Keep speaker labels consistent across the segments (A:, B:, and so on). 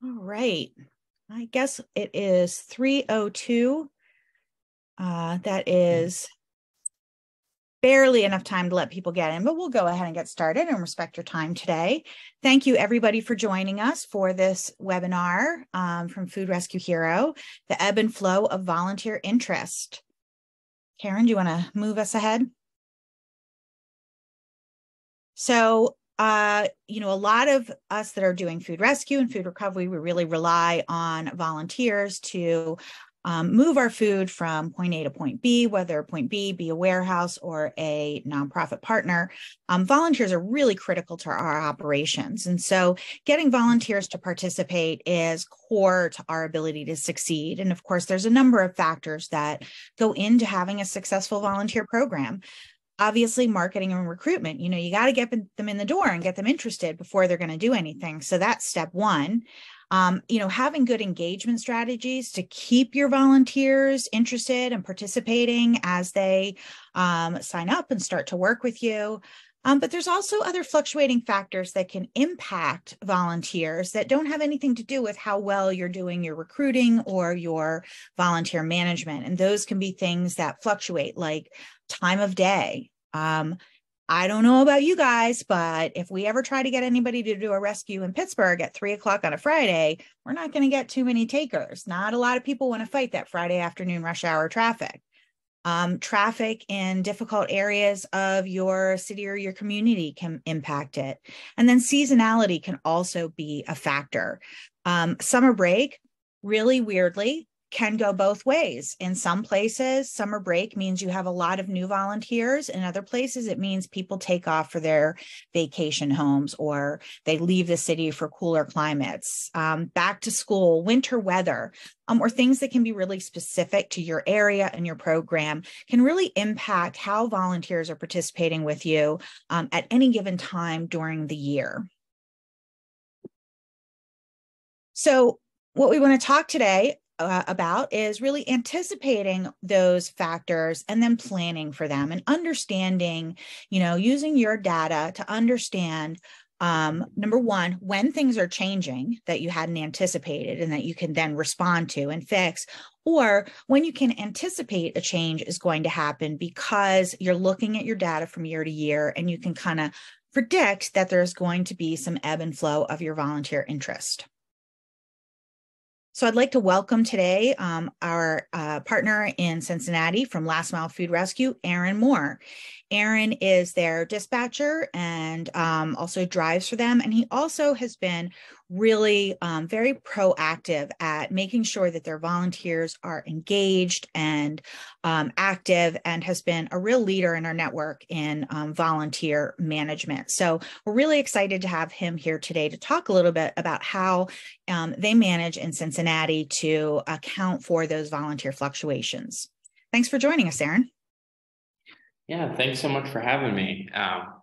A: All right. I guess it is 3:02. That is barely enough time to let people get in, but we'll go ahead and get started and respect your time today. Thank you, everybody, for joining us for this webinar from Food Rescue Hero, the ebb and flow of volunteer interest. Karen, do you want to move us ahead? So, a lot of us that are doing food rescue and food recovery, we really rely on volunteers to move our food from point A to point B, whether point B be a warehouse or a nonprofit partner. Volunteers are really critical to our operations. And so getting volunteers to participate is core to our ability to succeed. And of course, there's a number of factors that go into having a successful volunteer program. Obviously, marketing and recruitment, you got to get them in the door and get them interested before they're going to do anything. So that's step one. Having good engagement strategies to keep your volunteers interested and participating as they sign up and start to work with you. But there's also other fluctuating factors that can impact volunteers that don't have anything to do with how well you're doing your recruiting or your volunteer management. And those can be things that fluctuate, like time of day. I don't know about you guys, but if we ever try to get anybody to do a rescue in Pittsburgh at 3:00 on a Friday, we're not going to get too many takers. Not a lot of people want to fight that Friday afternoon rush hour traffic. Traffic in difficult areas of your city or your community can impact it. And then seasonality can also be a factor. Summer break, really weirdly, can go both ways. In some places, summer break means you have a lot of new volunteers. In other places, it means people take off for their vacation homes or they leave the city for cooler climates. Back to school, winter weather, or things that can be really specific to your area and your program can really impact how volunteers are participating with you at any given time during the year. So what we want to talk today about is really anticipating those factors and then planning for them and understanding, using your data to understand, number one, when things are changing that you hadn't anticipated and that you can then respond to and fix, or when you can anticipate a change is going to happen because you're looking at your data from year to year and you can kind of predict that there's going to be some ebb and flow of your volunteer interest. So I'd like to welcome today our partner in Cincinnati from Last Mile Food Rescue, Aaron Moore. Aaron is their dispatcher and also drives for them. And he also has been really very proactive at making sure that their volunteers are engaged and active, and has been a real leader in our network in volunteer management. So we're really excited to have him here today to talk a little bit about how they manage in Cincinnati to account for those volunteer fluctuations. Thanks for joining us, Aaron.
B: Yeah, thanks so much for having me.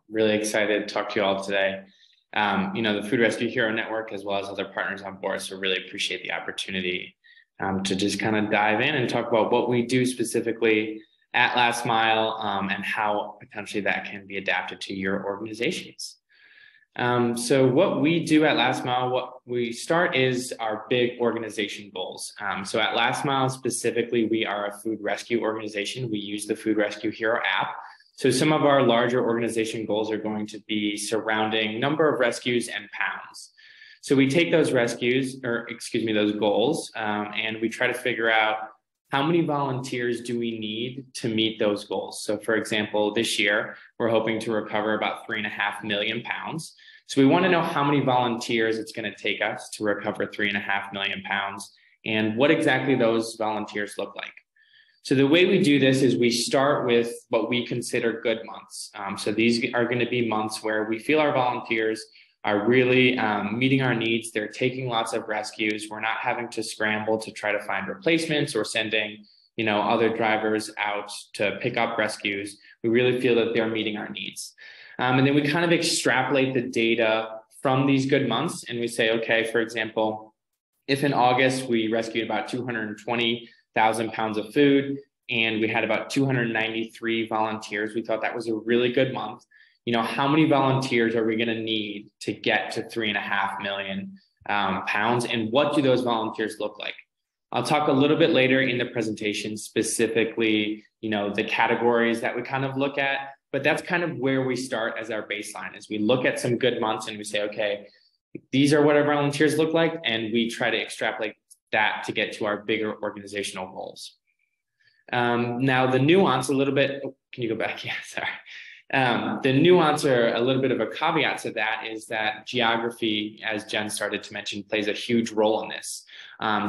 B: Really excited to talk to you all today. The Food Rescue Hero Network, as well as other partners on board, so really appreciate the opportunity to just kind of dive in and talk about what we do specifically at Last Mile and how potentially that can be adapted to your organizations. So what we do at Last Mile, what we start is our big organization goals. So at Last Mile specifically, we are a food rescue organization. We use the Food Rescue Hero app. So some of our larger organization goals are going to be surrounding number of rescues and pounds. So we take those those goals, and we try to figure out how many volunteers do we need to meet those goals. So for example, this year, we're hoping to recover about 3.5 million pounds. So we want to know how many volunteers it's going to take us to recover 3.5 million pounds and what exactly those volunteers look like. So the way we do this is we start with what we consider good months. So these are going to be months where we feel our volunteers are really meeting our needs. They're taking lots of rescues. We're not having to scramble to try to find replacements or sending, other drivers out to pick up rescues. We really feel that they're meeting our needs. And then we kind of extrapolate the data from these good months. And we say, okay, for example, if in August we rescued about 220,000 pounds of food and we had about 293 volunteers, we thought that was a really good month. How many volunteers are we going to need to get to 3.5 million pounds, and what do those volunteers look like? I'll talk a little bit later in the presentation, specifically, the categories that we kind of look at, but that's kind of where we start as our baseline, is we look at some good months and we say, okay, these are what our volunteers look like, and we try to extrapolate that to get to our bigger organizational goals. Now the nuance a little bit, can you go back? Yeah, sorry. The nuance, or a little bit of a caveat to that, is that geography, as Jen started to mention, plays a huge role in this.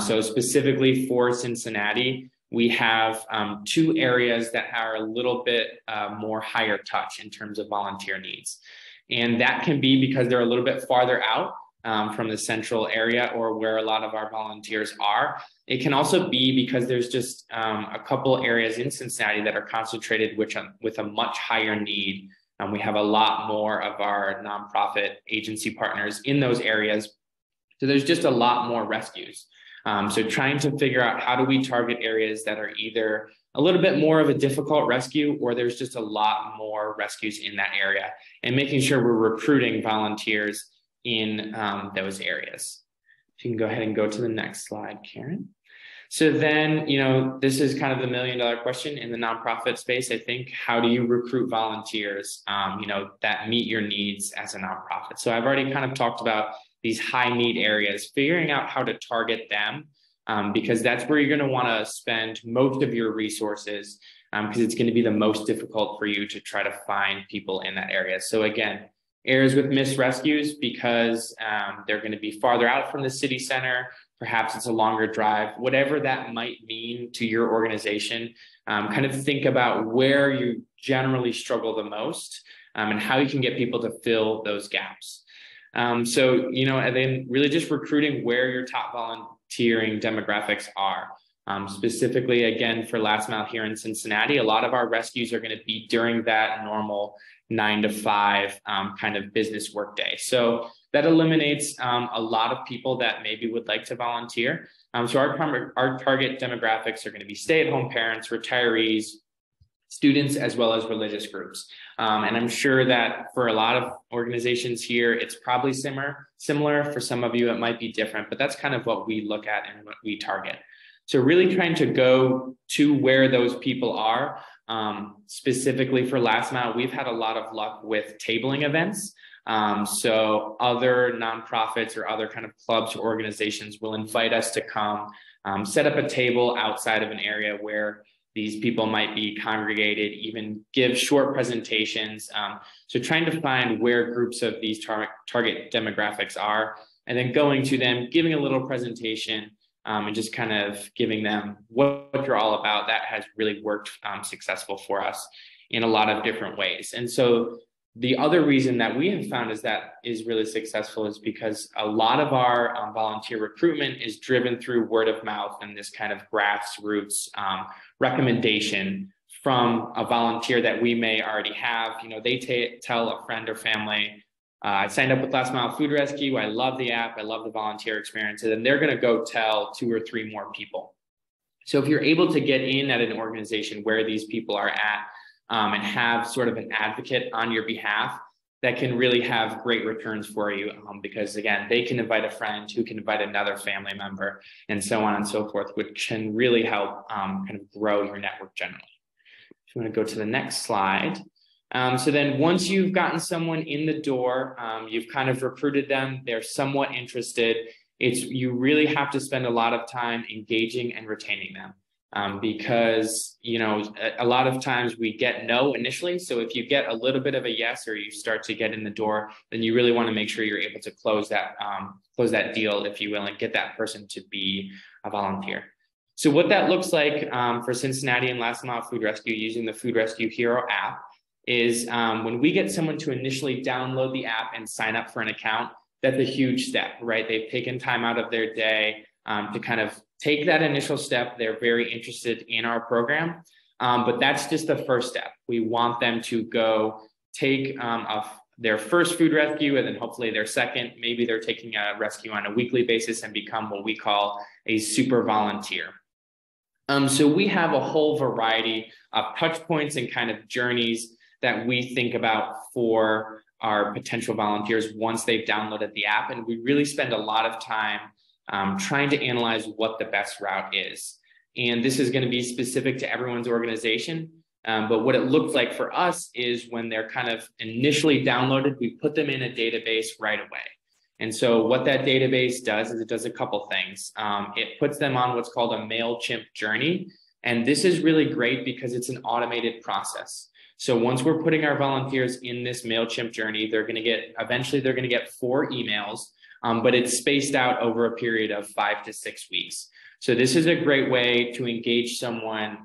B: So specifically for Cincinnati, we have 2 areas that are a little bit more higher touch in terms of volunteer needs. And that can be because they're a little bit farther out from the central area, or where a lot of our volunteers are. It can also be because there's just a couple areas in Cincinnati that are concentrated with a much higher need. We have a lot more of our nonprofit agency partners in those areas. So there's just a lot more rescues. So trying to figure out, how do we target areas that are either a little bit more of a difficult rescue, or there's just a lot more rescues in that area, and making sure we're recruiting volunteers in those areas. If you can go ahead and go to the next slide, Karen. So then, this is kind of the $1 million question in the nonprofit space. I think, how do you recruit volunteers, that meet your needs as a nonprofit? So I've already kind of talked about these high need areas, figuring out how to target them, because that's where you're going to want to spend most of your resources, because it's going to be the most difficult for you to try to find people in that area. So again, areas with missed rescues, because they're going to be farther out from the city center. Perhaps it's a longer drive, whatever that might mean to your organization. Kind of think about where you generally struggle the most, and how you can get people to fill those gaps. And then really just recruiting where your top volunteering demographics are. Specifically, again, for Last Mile here in Cincinnati, a lot of our rescues are going to be during that normal 9 to 5 kind of business workday. So that eliminates a lot of people that maybe would like to volunteer. So our target demographics are going to be stay-at-home parents, retirees, students, as well as religious groups. And I'm sure that for a lot of organizations here, it's probably similar. For some of you, it might be different, but that's kind of what we look at and what we target. So really trying to go to where those people are. Specifically for Last Mile, we've had a lot of luck with tabling events. So other nonprofits or other kind of clubs or organizations will invite us to come set up a table outside of an area where these people might be congregated, even give short presentations. So trying to find where groups of these target demographics are, and then going to them, giving a little presentation, and just kind of giving them what you're all about. That has really worked successful for us in a lot of different ways. And so the other reason that we have found is really successful is because a lot of our volunteer recruitment is driven through word of mouth and this kind of grassroots recommendation from a volunteer that we may already have. They tell a friend or family, I signed up with Last Mile Food Rescue. I love the app. I love the volunteer experience. And then they're going to go tell 2 or 3 more people. So if you're able to get in at an organization where these people are at, and have sort of an advocate on your behalf, that can really have great returns for you, because again, they can invite a friend who can invite another family member, and so on and so forth, which can really help kind of grow your network generally. If you want to go to the next slide. So then once you've gotten someone in the door, you've kind of recruited them, they're somewhat interested, you really have to spend a lot of time engaging and retaining them. Because, a lot of times we get no initially. So if you get a little bit of a yes, or you start to get in the door, then you really want to make sure you're able to close that deal, if you will, and get that person to be a volunteer. So what that looks like for Cincinnati and Last Mile Food Rescue using the Food Rescue Hero app is when we get someone to initially download the app and sign up for an account, that's a huge step, right? They've taken time out of their day to kind of take that initial step. They're very interested in our program, but that's just the first step. We want them to go take their first food rescue, and then hopefully their second. Maybe they're taking a rescue on a weekly basis and become what we call a super volunteer. So we have a whole variety of touch points and kind of journeys that we think about for our potential volunteers once they've downloaded the app. And we really spend a lot of time trying to analyze what the best route is. And this is going to be specific to everyone's organization. But what it looks like for us is when they're kind of initially downloaded, we put them in a database right away. And so what that database does is it does a couple things. It puts them on what's called a MailChimp journey. And this is really great because it's an automated process. So once we're putting our volunteers in this MailChimp journey, eventually they're going to get 4 emails, but it's spaced out over a period of 5 to 6 weeks. So this is a great way to engage someone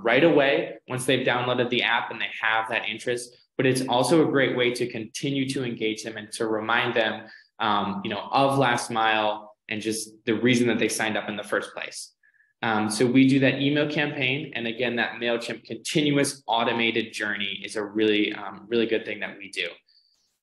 B: right away once they've downloaded the app and they have that interest, but it's also a great way to continue to engage them and to remind them of Last Mile and just the reason that they signed up in the first place. So we do that email campaign. And again, that MailChimp continuous automated journey is a really, really good thing that we do.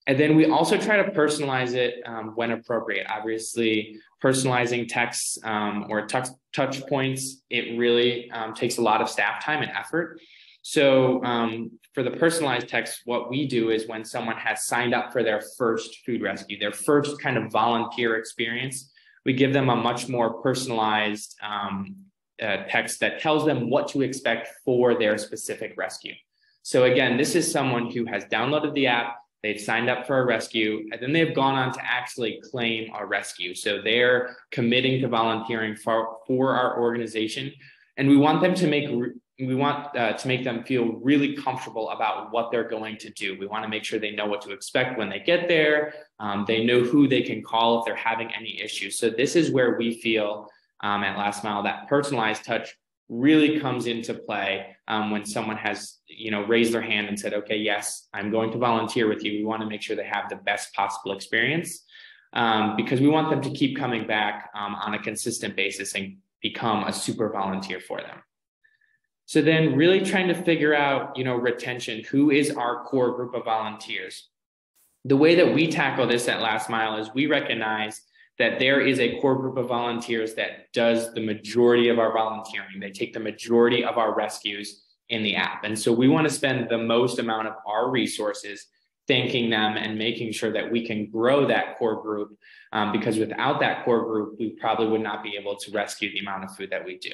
B: And then we also try to personalize it when appropriate. Obviously, personalizing texts or touch points, it really takes a lot of staff time and effort. So for the personalized text, what we do is when someone has signed up for their first food rescue, their first kind of volunteer experience, we give them a much more personalized text that tells them what to expect for their specific rescue. So again, this is someone who has downloaded the app, they've signed up for a rescue, and then they've gone on to actually claim a rescue. So they're committing to volunteering for our organization. And we want them to make them feel really comfortable about what they're going to do. We want to make sure they know what to expect when they get there. They know who they can call if they're having any issues. So this is where we feel at Last Mile that personalized touch really comes into play when someone has, raised their hand and said, okay, yes, I'm going to volunteer with you. We want to make sure they have the best possible experience because we want them to keep coming back on a consistent basis and become a super volunteer for them. So then really trying to figure out, retention, who is our core group of volunteers? The way that we tackle this at Last Mile is we recognize that there is a core group of volunteers that does the majority of our volunteering. They take the majority of our rescues in the app. And so we want to spend the most amount of our resources thanking them and making sure that we can grow that core group because without that core group, we probably would not be able to rescue the amount of food that we do.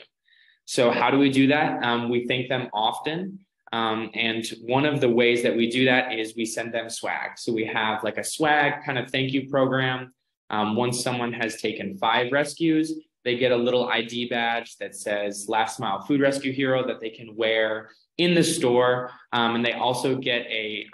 B: So how do we do that? We thank them often. And one of the ways that we do that is we send them swag. So we have like a swag kind of thank you program. Once someone has taken 5 rescues, they get a little ID badge that says Last Mile Food Rescue Hero that they can wear in the store. And they also get a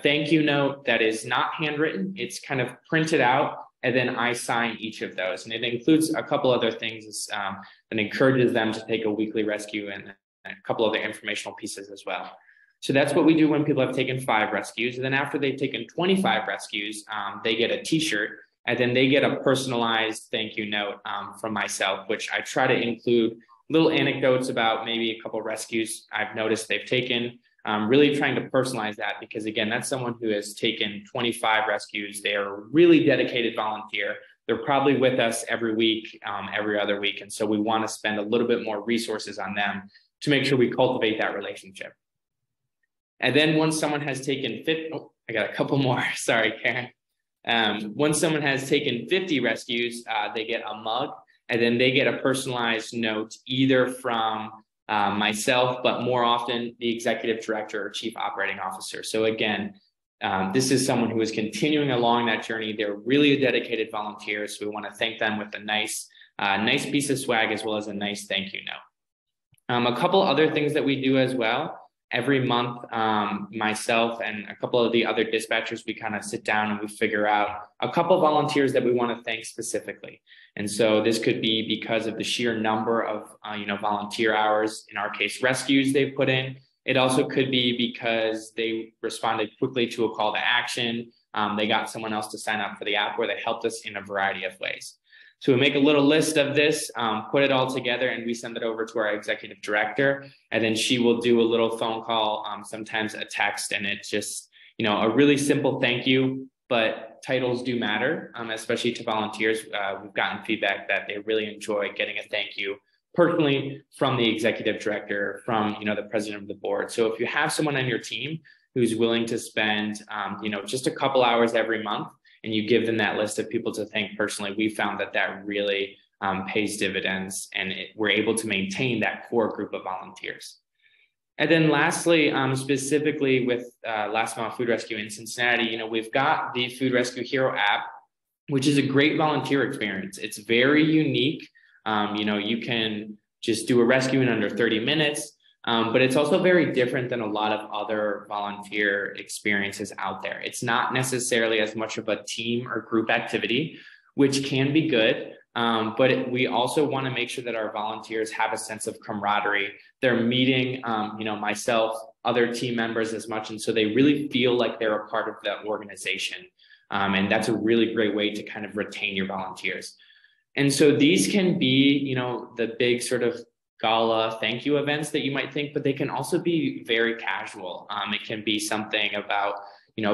B: thank you note that is not handwritten. It's kind of printed out. And then I sign each of those. And it includes a couple other things that encourages them to take a weekly rescue and a couple other informational pieces as well. So that's what we do when people have taken 5 rescues. And then after they've taken 25 rescues, they get a t-shirt. And then they get a personalized thank you note from myself, which I try to include little anecdotes about maybe a couple of rescues I've noticed they've taken, really trying to personalize that because, again, that's someone who has taken 25 rescues. They are a really dedicated volunteer. They're probably with us every week, every other week. And so we want to spend a little bit more resources on them to make sure we cultivate that relationship. And then once someone has taken I got a couple more. Sorry, Karen. Once someone has taken 50 rescues, they get a mug, and then they get a personalized note either from myself, but more often the executive director or chief operating officer. So again, this is someone who is continuing along that journey. They're really a dedicated volunteer. So we want to thank them with a nice piece of swag as well as a nice thank you note. A couple other things that we do as well. Every month, myself and a couple of the other dispatchers, we kind of sit down and we figure out a couple of volunteers that we want to thank specifically. And so this could be because of the sheer number of, volunteer hours, in our case, rescues they've put in. It also could be because they responded quickly to a call to action. They got someone else to sign up for the app where they helped us in a variety of ways. So we make a little list of this, put it all together, and we send it over to our executive director. And then she will do a little phone call, sometimes a text, and it's just, a really simple thank you. But titles do matter, especially to volunteers. We've gotten feedback that they really enjoy getting a thank you personally from the executive director, from the president of the board. So if you have someone on your team who's willing to spend, just a couple hours every month, and you give them that list of people to thank personally, we found that really pays dividends, and we're able to maintain that core group of volunteers. And then lastly, specifically with Last Mile Food Rescue in Cincinnati, we've got the Food Rescue Hero app, which is a great volunteer experience. It's very unique. You can just do a rescue in under 30 minutes, but it's also very different than a lot of other volunteer experiences out there. It's not necessarily as much of a team or group activity, which can be good. But we also want to make sure that our volunteers have a sense of camaraderie. They're meeting, myself, other team members as much. And so they really feel like they're a part of the organization. And that's a really great way to kind of retain your volunteers. And so these can be, the big sort of gala thank you events that you might think, but they can also be very casual. It can be something about,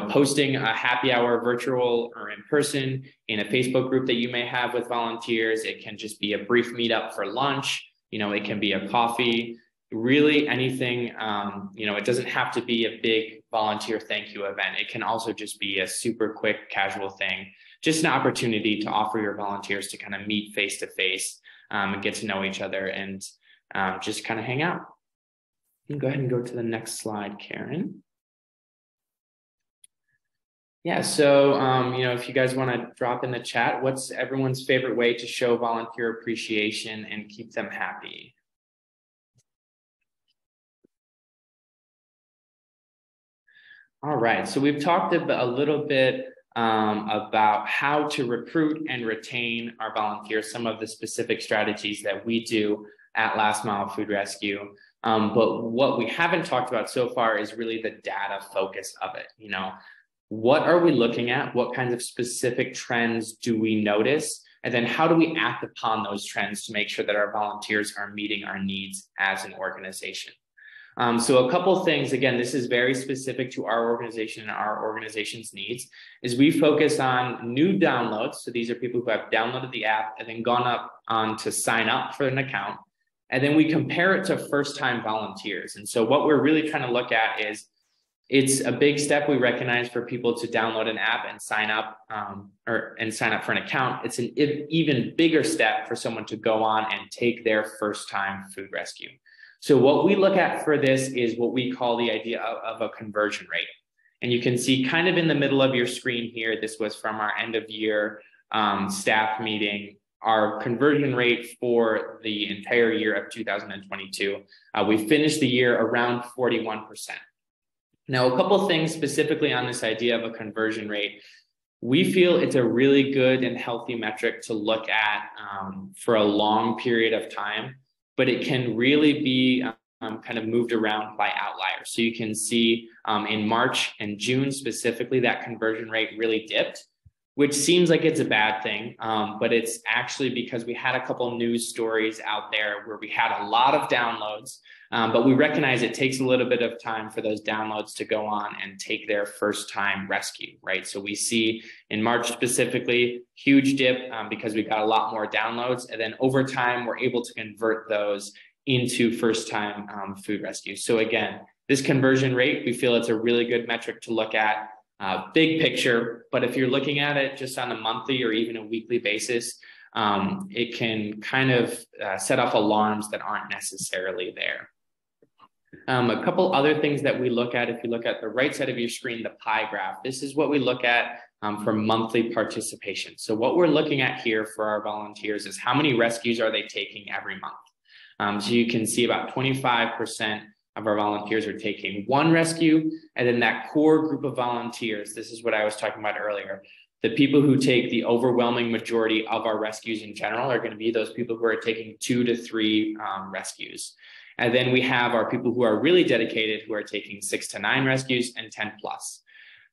B: posting a happy hour virtual or in person in a Facebook group that you may have with volunteers. It can just be a brief meetup for lunch. It can be a coffee, really anything. It doesn't have to be a big volunteer thank you event. It can also just be a super quick casual thing, just an opportunity to offer your volunteers to kind of meet face to face and get to know each other and just kind of hang out. You can go ahead and go to the next slide, Karen. Yeah, so, if you guys want to drop in the chat, what's everyone's favorite way to show volunteer appreciation and keep them happy? All right, so we've talked a little bit about how to recruit and retain our volunteers, some of the specific strategies that we do at Last Mile Food Rescue. But what we haven't talked about so far is really the data focus of it. What are we looking at? What kinds of specific trends do we notice? And then how do we act upon those trends to make sure that our volunteers are meeting our needs as an organization? So a couple things, again, this is very specific to our organization and our organization's needs, is we focus on new downloads. So these are people who have downloaded the app and then gone up on to sign up for an account. And then we compare it to first-time volunteers. And so what we're really trying to look at is, it's a big step, we recognize, for people to download an app and sign up sign up for an account. It's an even bigger step for someone to go on and take their first time food rescue. So what we look at for this is what we call the idea of a conversion rate. And you can see kind of in the middle of your screen here, this was from our end of year staff meeting, our conversion rate for the entire year of 2022. We finished the year around 41%. Now, a couple of things specifically on this idea of a conversion rate. We feel it's a really good and healthy metric to look at for a long period of time, but it can really be kind of moved around by outliers. So you can see in March and June specifically, that conversion rate really dipped, which seems like it's a bad thing, but it's actually because we had a couple news stories out there where we had a lot of downloads, but we recognize it takes a little bit of time for those downloads to go on and take their first time rescue, right? So we see in March specifically, huge dip because we got a lot more downloads, and then over time, we're able to convert those into first time food rescue. So again, this conversion rate, we feel it's a really good metric to look at. Big picture, but if you're looking at it just on a monthly or even a weekly basis, it can kind of set off alarms that aren't necessarily there. A couple other things that we look at, if you look at the right side of your screen, the pie graph, this is what we look at for monthly participation. So what we're looking at here for our volunteers is how many rescues are they taking every month. So you can see about 25% of our volunteers are taking one rescue. And then that core group of volunteers, this is what I was talking about earlier, the people who take the overwhelming majority of our rescues in general are going to be those people who are taking 2 to 3 rescues. And then we have our people who are really dedicated, who are taking 6 to 9 rescues and 10 plus.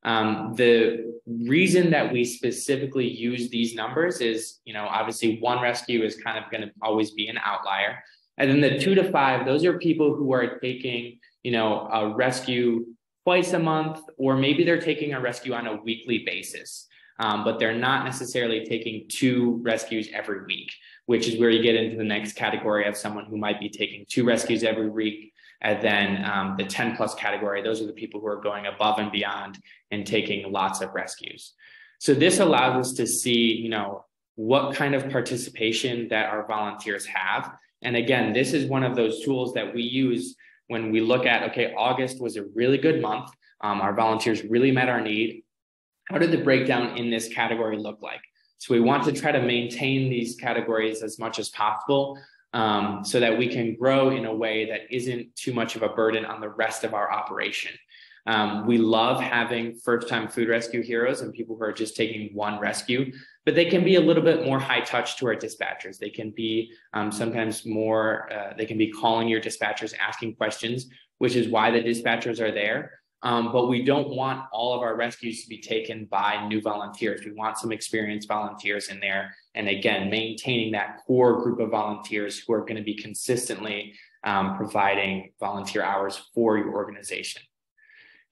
B: The reason that we specifically use these numbers is, obviously one rescue is kind of going to always be an outlier. And then the 2 to 5, those are people who are taking, a rescue twice a month, or maybe they're taking a rescue on a weekly basis, but they're not necessarily taking 2 rescues every week, which is where you get into the next category of someone who might be taking 2 rescues every week. And then the 10 plus category, those are the people who are going above and beyond and taking lots of rescues. So this allows us to see, what kind of participation that our volunteers have. And again, this is one of those tools that we use when we look at, okay, August was a really good month. Our volunteers really met our need. How did the breakdown in this category look like? So we want to try to maintain these categories as much as possible so that we can grow in a way that isn't too much of a burden on the rest of our operation. We love having first-time food rescue heroes and people who are just taking one rescue, but they can be a little bit more high touch to our dispatchers. They can be sometimes more, they can be calling your dispatchers, asking questions, which is why the dispatchers are there. But we don't want all of our rescues to be taken by new volunteers. We want some experienced volunteers in there. And again, maintaining that core group of volunteers who are going to be consistently providing volunteer hours for your organization.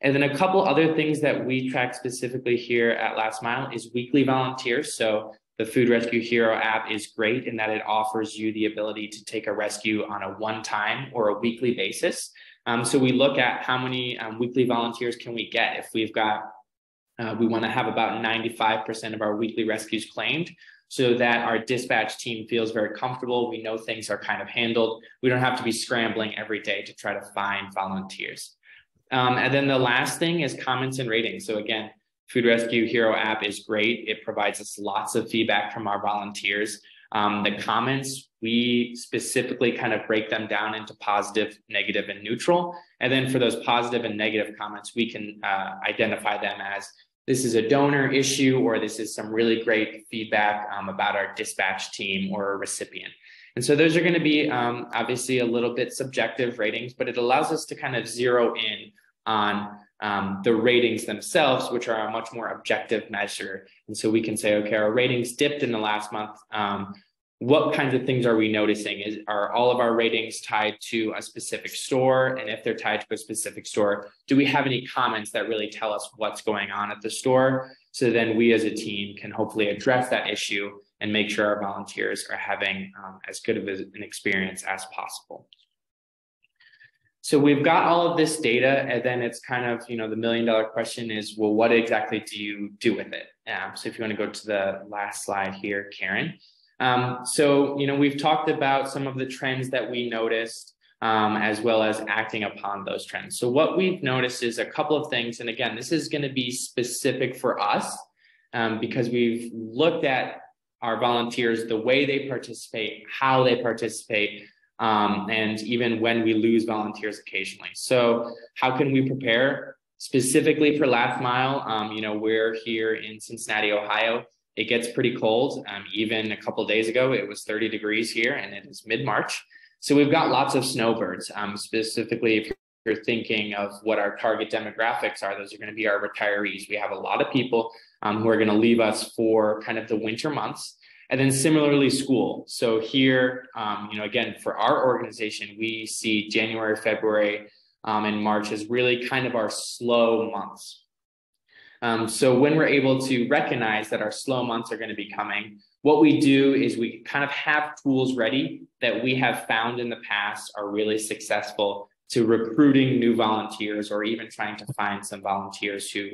B: And then a couple other things that we track specifically here at Last Mile is weekly volunteers. So the Food Rescue Hero app is great in that it offers you the ability to take a rescue on a one-time or a weekly basis. So we look at how many weekly volunteers can we get. If we've got, we want to have about 95% of our weekly rescues claimed so that our dispatch team feels very comfortable. We know things are kind of handled. We don't have to be scrambling every day to try to find volunteers. And then the last thing is comments and ratings. So again, Food Rescue Hero app is great. It provides us lots of feedback from our volunteers. The comments, we specifically kind of break them down into positive, negative, and neutral. And then for those positive and negative comments, we can identify them as this is a donor issue, or this is some really great feedback about our dispatch team or a recipient. And so those are going to be obviously a little bit subjective ratings, but it allows us to kind of zero in on the ratings themselves, which are a much more objective measure. And so we can say, okay, our ratings dipped in the last month. What kinds of things are we noticing? Are all of our ratings tied to a specific store? And if they're tied to a specific store, do we have any comments that really tell us what's going on at the store? So then we as a team can hopefully address that issue and make sure our volunteers are having as good of an experience as possible. So we've got all of this data, and then it's kind of, the $1 million question is, well, what exactly do you do with it? So if you want to go to the last slide here, Karen. So, we've talked about some of the trends that we noticed, as well as acting upon those trends. So what we've noticed is a couple of things. And again, this is going to be specific for us because we've looked at our volunteers, the way they participate, how they participate, and even when we lose volunteers occasionally. So how can we prepare specifically for Last Mile? We're here in Cincinnati, Ohio. It gets pretty cold. Even a couple of days ago, it was 30 degrees here, and it is mid-March. So we've got lots of snowbirds. Specifically, if you're thinking of what our target demographics are, those are going to be our retirees. We have a lot of people who are going to leave us for kind of the winter months. And then similarly, school. So here, again, for our organization, we see January, February, and March as really kind of our slow months. So when we're able to recognize that our slow months are going to be coming, what we do is we kind of have tools ready that we have found in the past are really successful to recruiting new volunteers, or even trying to find some volunteers who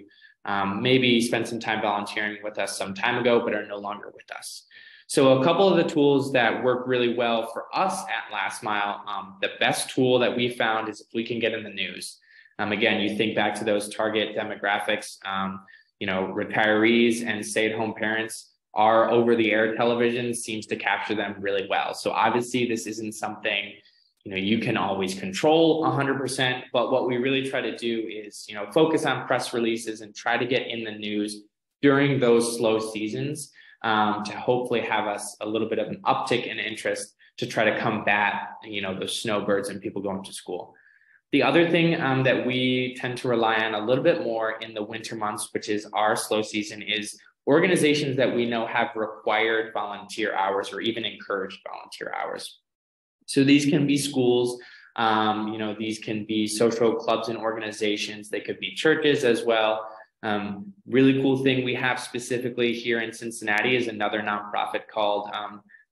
B: maybe spent some time volunteering with us some time ago, but are no longer with us. So a couple of the tools that work really well for us at Last Mile, the best tool that we found is if we can get in the news. Again, you think back to those target demographics, retirees and stay-at-home parents. Our over-the-air television seems to capture them really well. So obviously this isn't something, you can always control 100%, but what we really try to do is, focus on press releases and try to get in the news during those slow seasons to hopefully have us a little bit of an uptick in interest to try to combat, those snowbirds and people going to school. The other thing that we tend to rely on a little bit more in the winter months, which is our slow season, is organizations that we know have required volunteer hours or even encouraged volunteer hours. So these can be schools, these can be social clubs and organizations. They could be churches as well. Really cool thing we have specifically here in Cincinnati is another nonprofit called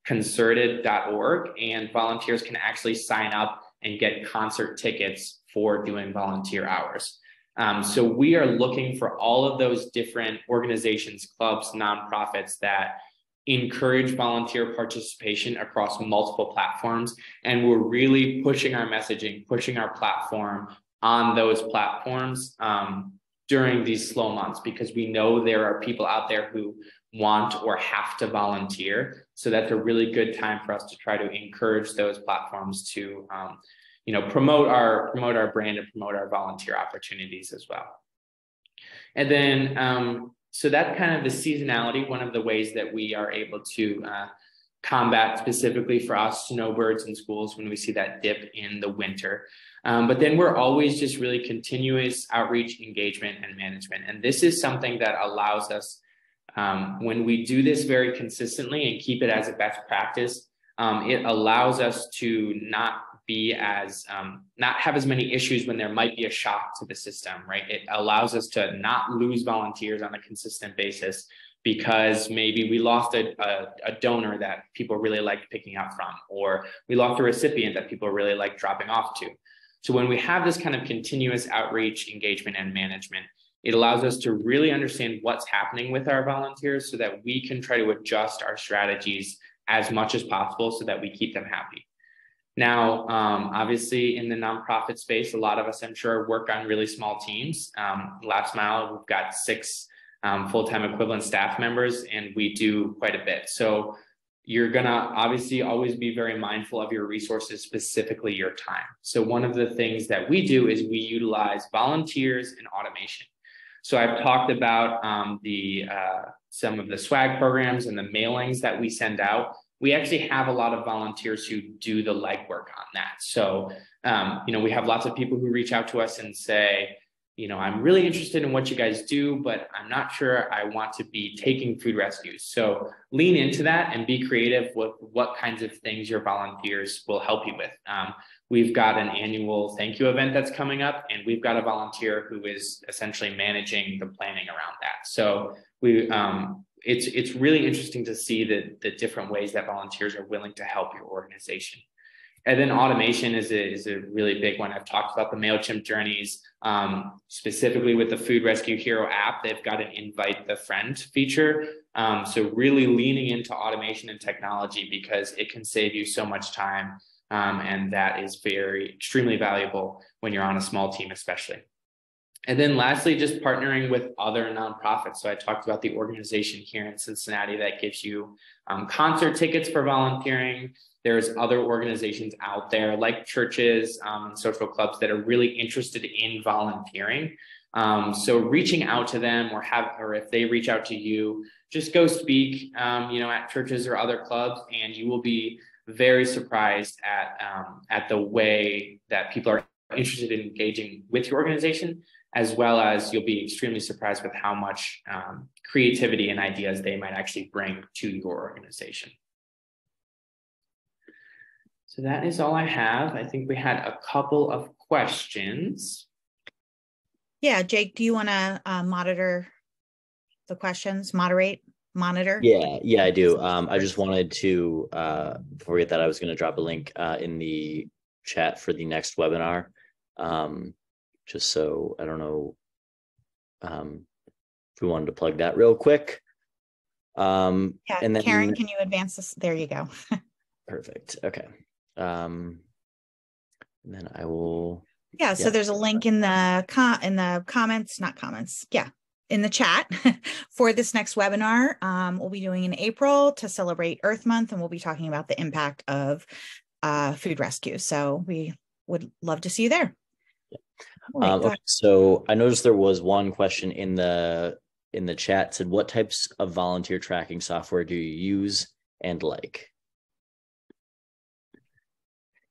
B: concerted.org, and volunteers can actually sign up and get concert tickets for doing volunteer hours. So we are looking for all of those different organizations, clubs, nonprofits that encourage volunteer participation across multiple platforms. And we're really pushing our messaging, pushing our platform on those platforms during these slow months, because we know there are people out there who want or have to volunteer. So that's a really good time for us to try to encourage those platforms to promote our brand and promote our volunteer opportunities as well. And then so that's kind of the seasonality, one of the ways that we are able to combat specifically for us snowbirds in schools when we see that dip in the winter. But then we're always just really continuous outreach, engagement, and management. And this is something that allows us, when we do this very consistently and keep it as a best practice, it allows us to not have as many issues when there might be a shock to the system, right? It allows us to not lose volunteers on a consistent basis because maybe we lost a donor that people really liked picking up from, or we lost a recipient that people really like dropping off to. So when we have this kind of continuous outreach, engagement, and management, it allows us to really understand what's happening with our volunteers so that we can try to adjust our strategies as much as possible so that we keep them happy. Now, obviously in the nonprofit space, a lot of us, I'm sure, work on really small teams. Last Mile, we've got 6 full-time equivalent staff members, and we do quite a bit. So you're gonna obviously always be very mindful of your resources, specifically your time. So one of the things that we do is we utilize volunteers and automation. So I've talked about some of the swag programs and the mailings that we send out. We actually have a lot of volunteers who do the legwork on that. So, we have lots of people who reach out to us and say, I'm really interested in what you guys do, but I'm not sure I want to be taking food rescues. So lean into that and be creative with what kinds of things your volunteers will help you with. We've got an annual thank you event that's coming up, and we've got a volunteer who is essentially managing the planning around that. So it's really interesting to see the different ways that volunteers are willing to help your organization. And then automation is a really big one. I've talked about the MailChimp journeys, specifically with the Food Rescue Hero app. They've got an invite the friend feature. So really leaning into automation and technology because it can save you so much time. And that is extremely valuable when you're on a small team, especially. And then lastly, just partnering with other nonprofits. So I talked about the organization here in Cincinnati that gives you concert tickets for volunteering. There's other organizations out there like churches and social clubs that are really interested in volunteering. So reaching out to them or if they reach out to you, just go speak, at churches or other clubs, and you will be very surprised at the way that people are interested in engaging with your organization, as well as you'll be extremely surprised with how much creativity and ideas they might actually bring to your organization. So that is all I have. I think we had a couple of questions.
A: Yeah, Jake, do you want to monitor the questions? Monitor?
C: Yeah, I do. I just wanted to, before we get that, I was going to drop a link in the chat for the next webinar. Just so, I don't know if we wanted to plug that real quick.
A: Yeah,
C: and then,
A: Karen, can you advance this? There you go.
C: Perfect. Okay. And then I will.
A: Yeah, so there's a link in the comments, not comments. Yeah, in the chat for this next webinar. We'll be doing in April to celebrate Earth Month, and we'll be talking about the impact of food rescue. So we would love to see you there.
C: Right, okay, so I noticed there was one question in the chat said, what types of volunteer tracking software do you use and like?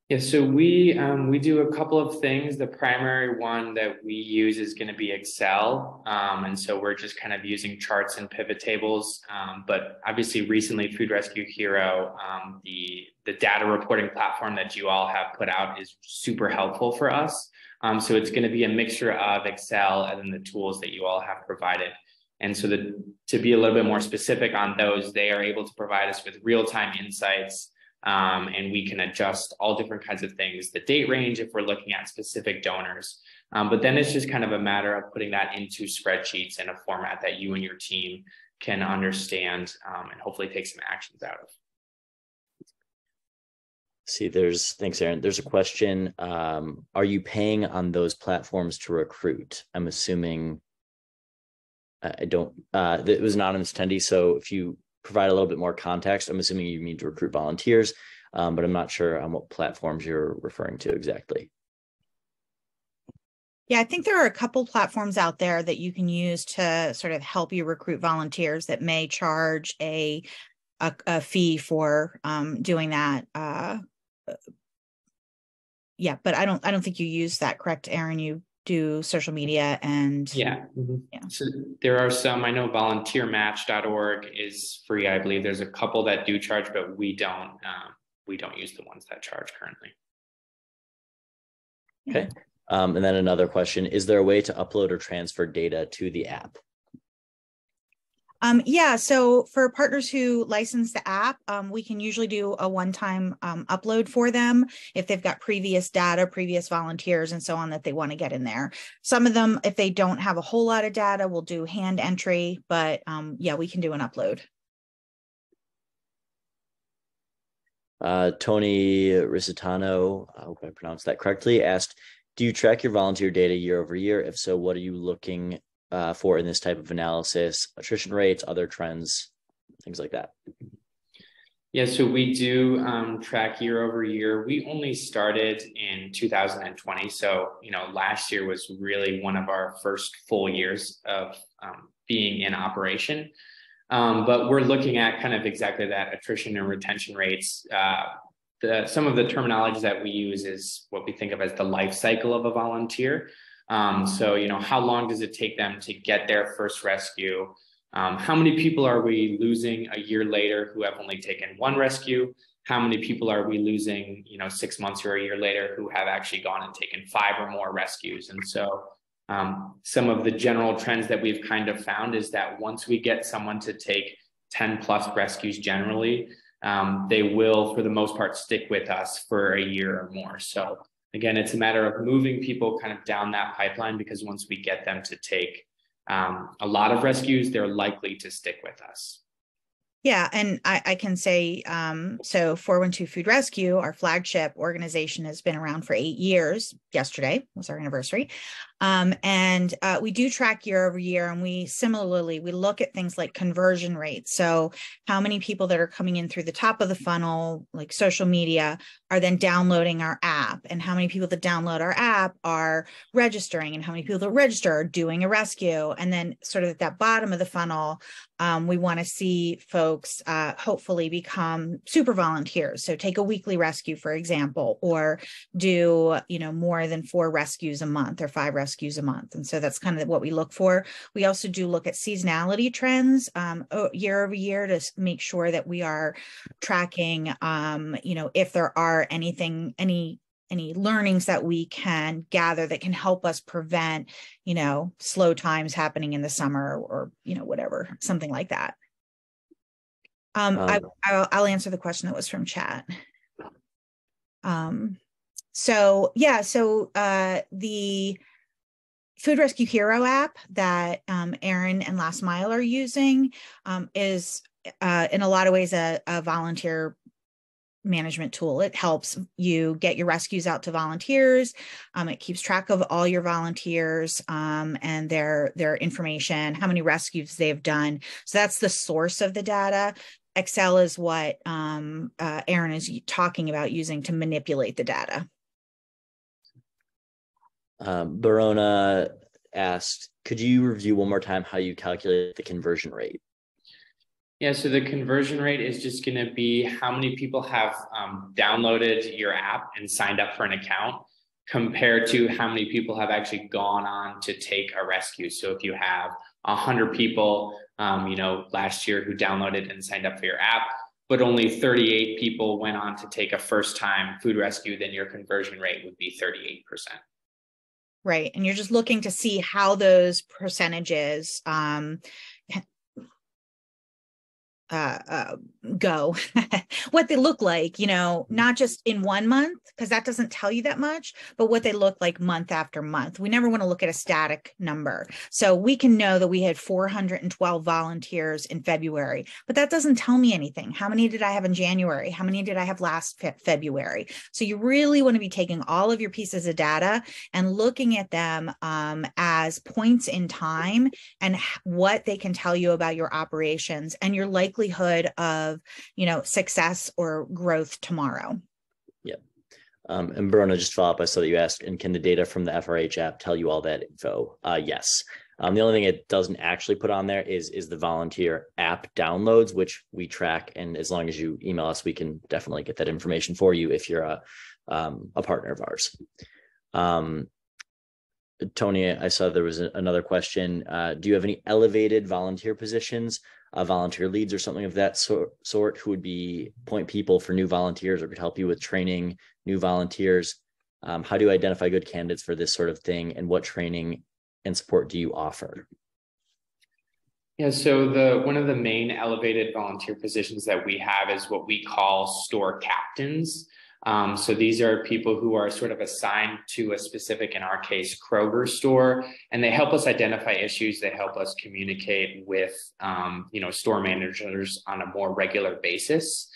B: Yeah, so we do a couple of things. The primary one that we use is going to be Excel. And so we're just kind of using charts and pivot tables. But obviously recently Food Rescue Hero, the data reporting platform that you all have put out is super helpful for us. So it's going to be a mixture of Excel and then the tools that you all have provided. And so to be a little bit more specific on those, they are able to provide us with real-time insights And we can adjust all different kinds of things, the date range if we're looking at specific donors. But then it's just kind of a matter of putting that into spreadsheets in a format that you and your team can understand and hopefully take some actions out of.
C: See, thanks, Aaron. There's a question. Are you paying on those platforms to recruit? I'm assuming it was an anonymous attendee. So if you provide a little bit more context, I'm assuming you need to recruit volunteers, but I'm not sure on what platforms you're referring to exactly.
A: Yeah, I think there are a couple platforms out there that you can use to sort of help you recruit volunteers that may charge a fee for doing that. Yeah, but I don't think you use that, correct, Aaron? You do social media and
B: yeah. So there are some. I know volunteermatch.org is free. I believe there's a couple that do charge, but we don't use the ones that charge currently.
C: Okay. And then another question, is there a way to upload or transfer data to the app?
A: Yeah, so for partners who license the app, we can usually do a one-time upload for them if they've got previous data, previous volunteers, and so on that they want to get in there. Some of them, if they don't have a whole lot of data, will do hand entry, but yeah, we can do an upload.
C: Tony Risitano, I hope I pronounced that correctly, asked, do you track your volunteer data year over year? If so, what are you looking for in this type of analysis? Attrition rates, other trends, things like that.
B: Yeah, so we do track year over year. We only started in 2020. So, last year was really one of our first full years of being in operation. But we're looking at kind of exactly that, attrition and retention rates. Some of the terminology that we use is what we think of as the life cycle of a volunteer. So, how long does it take them to get their first rescue? How many people are we losing a year later who have only taken one rescue? How many people are we losing, 6 months or a year later who have actually gone and taken 5 or more rescues? And so some of the general trends that we've kind of found is that once we get someone to take 10 plus rescues generally, they will, for the most part, stick with us for a year or more. So again, it's a matter of moving people kind of down that pipeline, because once we get them to take a lot of rescues, they're likely to stick with us.
A: Yeah, and I can say, so 412 Food Rescue, our flagship organization, has been around for 8 years. Yesterday was our anniversary. And we do track year over year, and we look at things like conversion rates. So how many people that are coming in through the top of the funnel, like social media, are then downloading our app, and how many people that download our app are registering, and how many people that register are doing a rescue. And then sort of at that bottom of the funnel, we want to see folks hopefully become super volunteers. So take a weekly rescue, for example, or do, more than 4 rescues a month or 5 rescues a month. And so that's kind of what we look for. We also do look at seasonality trends year over year to make sure that we are tracking, if there are any learnings that we can gather that can help us prevent, slow times happening in the summer, or, whatever, something like that. I'll answer the question that was from chat. So the Food Rescue Hero app that Aaron and Last Mile are using is in a lot of ways a volunteer management tool. It helps you get your rescues out to volunteers. It keeps track of all your volunteers and their information, how many rescues they've done. So that's the source of the data. Excel is what Aaron is talking about using to manipulate the data.
C: Barona asked, could you review one more time how you calculate the conversion rate?
B: Yeah, so the conversion rate is just going to be how many people have downloaded your app and signed up for an account compared to how many people have actually gone on to take a rescue. So if you have 100 people, last year who downloaded and signed up for your app, but only 38 people went on to take a first-time food rescue, then your conversion rate would be 38%.
A: Right, and you're just looking to see how those percentages go, what they look like, not just in 1 month, because that doesn't tell you that much, but what they look like month after month. We never want to look at a static number. So we can know that we had 412 volunteers in February, but that doesn't tell me anything. How many did I have in January? How many did I have last February? So you really want to be taking all of your pieces of data and looking at them as points in time and what they can tell you about your operations and your likelihood of, success or growth tomorrow.
C: Yeah. And Verona, just follow up, I saw that you asked, and can the data from the FRH app tell you all that info? Yes. The only thing it doesn't actually put on there is the volunteer app downloads, which we track. And as long as you email us, we can definitely get that information for you if you're a partner of ours. Tony, I saw there was another question. Do you have any elevated volunteer positions, volunteer leads or something of that sort who would be point people for new volunteers or could help you with training new volunteers? How do you identify good candidates for this sort of thing, and what training and support do you offer?
B: Yeah, so one of the main elevated volunteer positions that we have is what we call store captains. So these are people who are sort of assigned to a specific, in our case, Kroger store, and they help us identify issues. They help us communicate with, store managers on a more regular basis.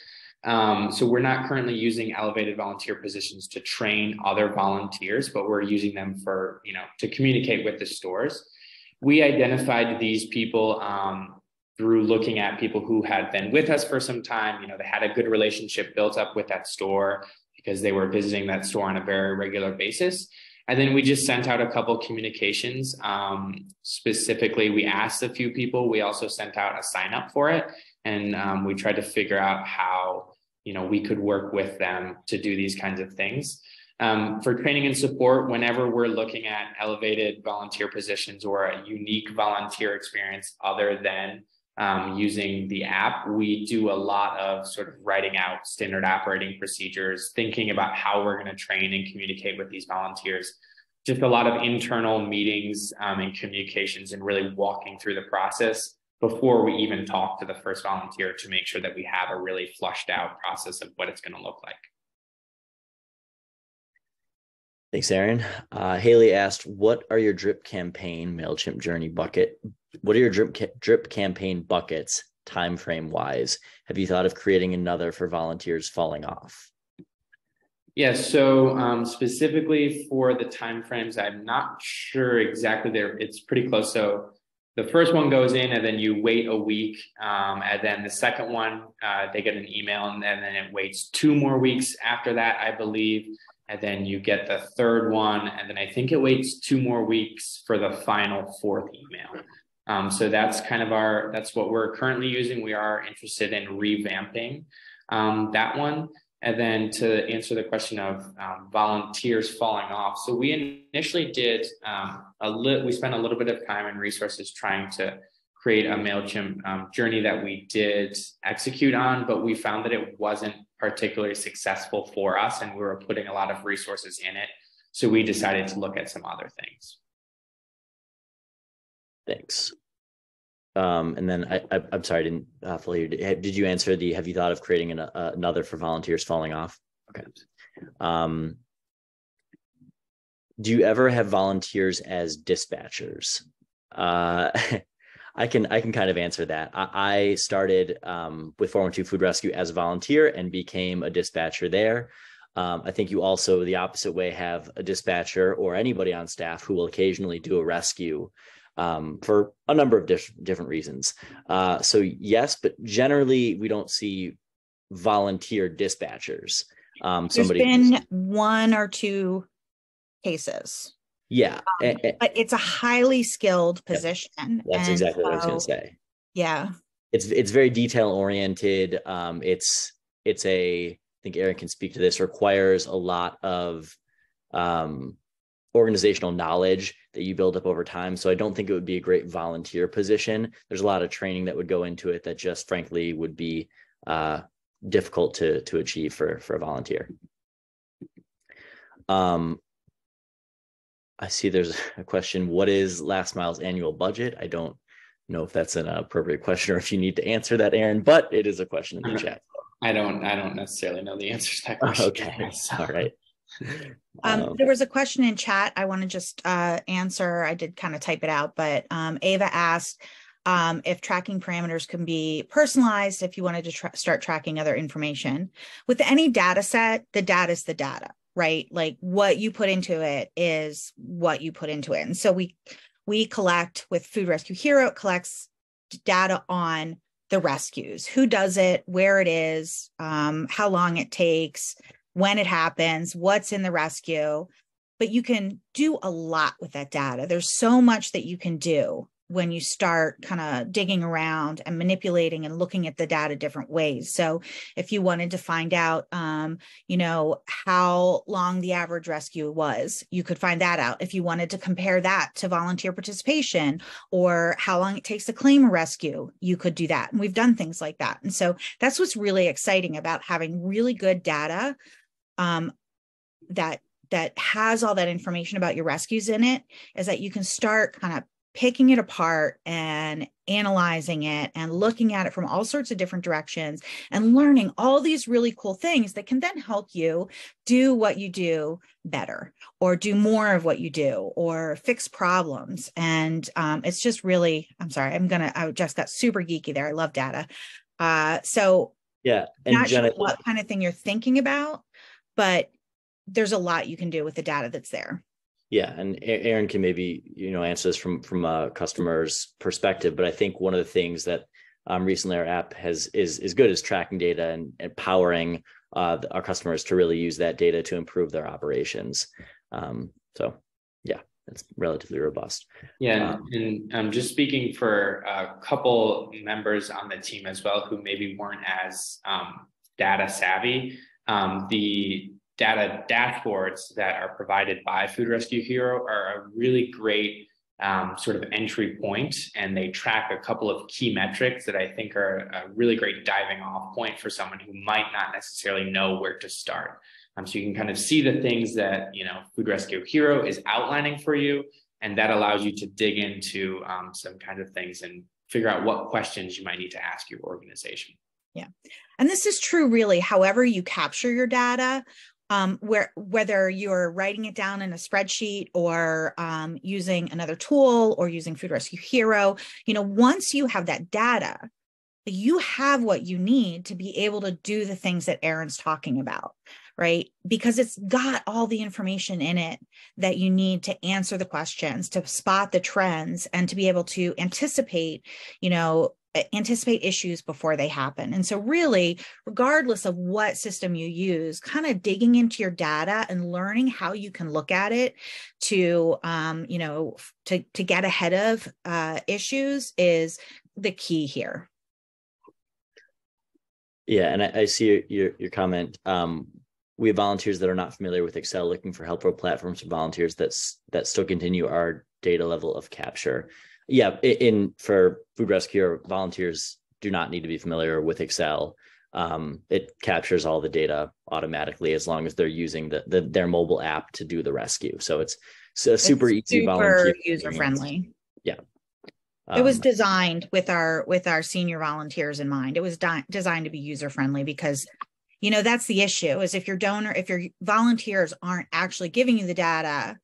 B: So we're not currently using elevated volunteer positions to train other volunteers, but we're using them for, to communicate with the stores. We identified these people through looking at people who had been with us for some time. They had a good relationship built up with that store because they were visiting that store on a very regular basis. And then we just sent out a couple communications. Specifically, we asked a few people. We also sent out a sign up for it. And we tried to figure out how, we could work with them to do these kinds of things. For training and support, whenever we're looking at elevated volunteer positions or a unique volunteer experience other than using the app, we do a lot of sort of writing out standard operating procedures, thinking about how we're going to train and communicate with these volunteers. Just a lot of internal meetings and communications, and really walking through the process before we even talk to the first volunteer to make sure that we have a really flushed out process of what it's going to look like.
C: Thanks, Aaron. Haley asked, what are your drip campaign MailChimp journey bucket? What are your drip campaign buckets time frame wise? Have you thought of creating another for volunteers falling off?
B: Yeah, so specifically for the timeframes, I'm not sure exactly there. It's pretty close. So the first one goes in and then you wait a week. And then the second one, they get an email, and then it waits 2 more weeks after that, I believe. And then you get the third one. And then I think it waits 2 more weeks for the final 4th email. So that's kind of that's what we're currently using. We are interested in revamping that one. And then to answer the question of volunteers falling off. So we initially did we spent a little bit of time and resources trying to create a MailChimp journey that we did execute on, but we found that it wasn't particularly successful for us, and we were putting a lot of resources in it. So we decided to look at some other things.
C: Thanks. And then I'm sorry, I didn't fully hear. Did you answer have you thought of creating another for volunteers falling off? Okay. Do you ever have volunteers as dispatchers? I can kind of answer that. I started with 412 Food Rescue as a volunteer and became a dispatcher there. I think you also, the opposite way, have a dispatcher or anybody on staff who will occasionally do a rescue for a number of different reasons. So yes, but generally we don't see volunteer dispatchers.
A: There's been 1 or 2 cases.
C: Yeah.
A: But it's a highly skilled position.
C: Yep. That's exactly what I was going to say.
A: Yeah.
C: It's very detail oriented. It's I think Aaron can speak to this, requires a lot of organizational knowledge that you build up over time. So I don't think it would be a great volunteer position. There's a lot of training that would go into it that just frankly would be difficult to achieve for a volunteer. I see there's a question. What is Last Mile's annual budget? I don't know if that's an appropriate question or if you need to answer that, Aaron, but it is a question in the chat.
B: I don't necessarily know the answer to that question.
C: Okay. All right.
A: There was a question in chat I want to just answer. I did kind of type it out, but Ava asked if tracking parameters can be personalized if you wanted to start tracking other information. With any data set, the data is the data, right? Like what you put into it is what you put into it. And so we collect with Food Rescue Hero, it collects data on the rescues, who does it, where it is, how long it takes, when it happens, what's in the rescue. But you can do a lot with that data. There's so much that you can do when you start kind of digging around and manipulating and looking at the data different ways. So if you wanted to find out, how long the average rescue was, you could find that out. If you wanted to compare that to volunteer participation or how long it takes to claim a rescue, you could do that. And we've done things like that. And so that's what's really exciting about having really good data that has all that information about your rescues in it, is that you can start kind of picking it apart and analyzing it and looking at it from all sorts of different directions and learning all these really cool things that can then help you do what you do better or do more of what you do or fix problems. And it's just really, I just got super geeky there. I love data. So
C: yeah, and
A: not
C: Jenna,
A: sure what kind of thing you're thinking about, but there's a lot you can do with the data that's there.
C: Yeah, and Aaron can maybe answer this from a customer's perspective, but I think one of the things that recently our app is good is tracking data and empowering our customers to really use that data to improve their operations. So yeah, it's relatively robust.
B: Yeah, and I'm just speaking for a couple members on the team as well who maybe weren't as data savvy. The data dashboards that are provided by Food Rescue Hero are a really great sort of entry point, and they track a couple of key metrics that I think are a really great diving off point for someone who might not necessarily know where to start. So you can kind of see the things that Food Rescue Hero is outlining for you, and that allows you to dig into some kind of things and figure out what questions you might need to ask your organization.
A: Yeah, and this is true really however you capture your data. Whether you're writing it down in a spreadsheet or using another tool or using Food Rescue Hero, once you have that data, you have what you need to be able to do the things that Aaron's talking about, right? Because it's got all the information in it that you need to answer the questions, to spot the trends, and to be able to anticipate issues before they happen. And so really, regardless of what system you use, kind of digging into your data and learning how you can look at it to get ahead of issues is the key here.
C: Yeah, and I see your comment. We have volunteers that are not familiar with Excel, looking for helpful platforms for volunteers that still continue our data level of capture. Yeah, for Food Rescue, volunteers do not need to be familiar with Excel. It captures all the data automatically as long as they're using their mobile app to do the rescue. So it's super easy, volunteer
A: user friendly.
C: Yeah,
A: it was designed with our senior volunteers in mind. It was designed to be user friendly because that's the issue, is if your volunteers aren't actually giving you the data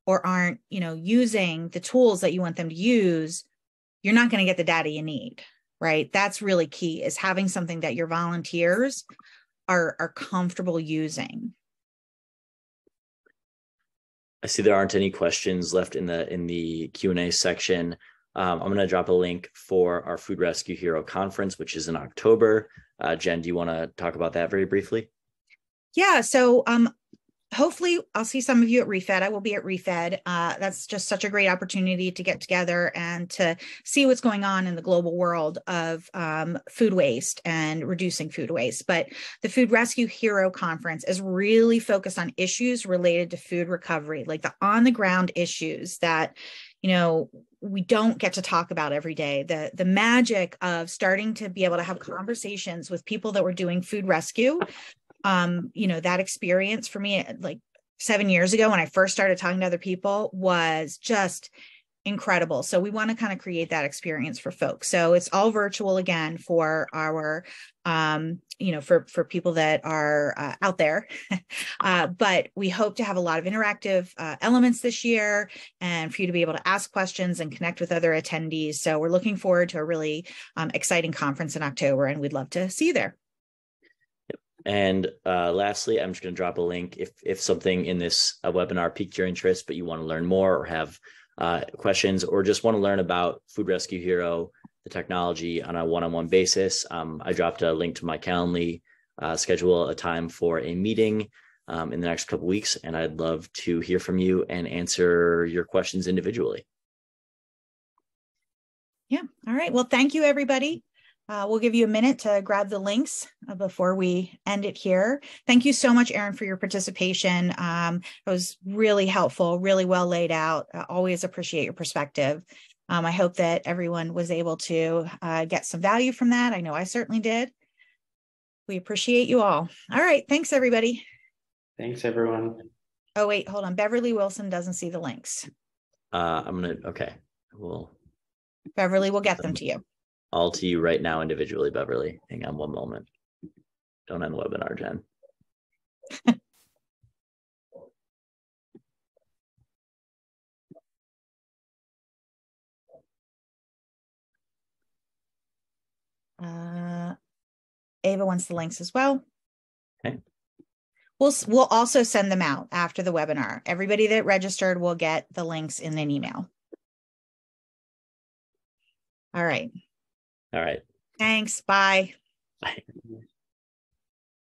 A: or aren't, using the tools that you want them to use, you're not going to get the data you need, right? That's really key, is having something that your volunteers are comfortable using.
C: I see there aren't any questions left in the Q&A section. I'm going to drop a link for our Food Rescue Hero conference, which is in October. Jen, do you want to talk about that very briefly?
A: Yeah. So hopefully I'll see some of you at ReFed. I will be at ReFed. That's just such a great opportunity to get together and to see what's going on in the global world of food waste and reducing food waste. But the Food Rescue Hero Conference is really focused on issues related to food recovery, like the on the ground issues that, we don't get to talk about every day. The magic of starting to be able to have conversations with people that were doing food rescue. That experience for me, like 7 years ago when I first started talking to other people, was just incredible. So we want to kind of create that experience for folks. So it's all virtual again for our, for people that are out there. But we hope to have a lot of interactive elements this year, and for you to be able to ask questions and connect with other attendees. So we're looking forward to a really exciting conference in October, and we'd love to see you there.
C: And lastly, I'm just going to drop a link if something in this webinar piqued your interest, but you want to learn more or have questions, or just want to learn about Food Rescue Hero, the technology, on a one-on-one basis. I dropped a link to my Calendly, schedule a time for a meeting in the next couple of weeks, and I'd love to hear from you and answer your questions individually.
A: Yeah. All right. Well, thank you, everybody. We'll give you a minute to grab the links before we end it here. Thank you so much, Aaron, for your participation. It was really helpful, really well laid out. Always appreciate your perspective. I hope that everyone was able to get some value from that. I know I certainly did. We appreciate you all. All right. Thanks, everybody.
B: Thanks, everyone.
A: Oh, wait, hold on. Beverly Wilson doesn't see the links.
C: Okay.
A: Beverly will get them to you.
C: All to you right now individually, Beverly. Hang on one moment. Don't end the webinar, Jen.
A: Ava wants the links as well.
C: Okay.
A: We'll also send them out after the webinar. Everybody that registered will get the links in an email. All right.
C: All right.
A: Thanks. Bye.
C: Bye.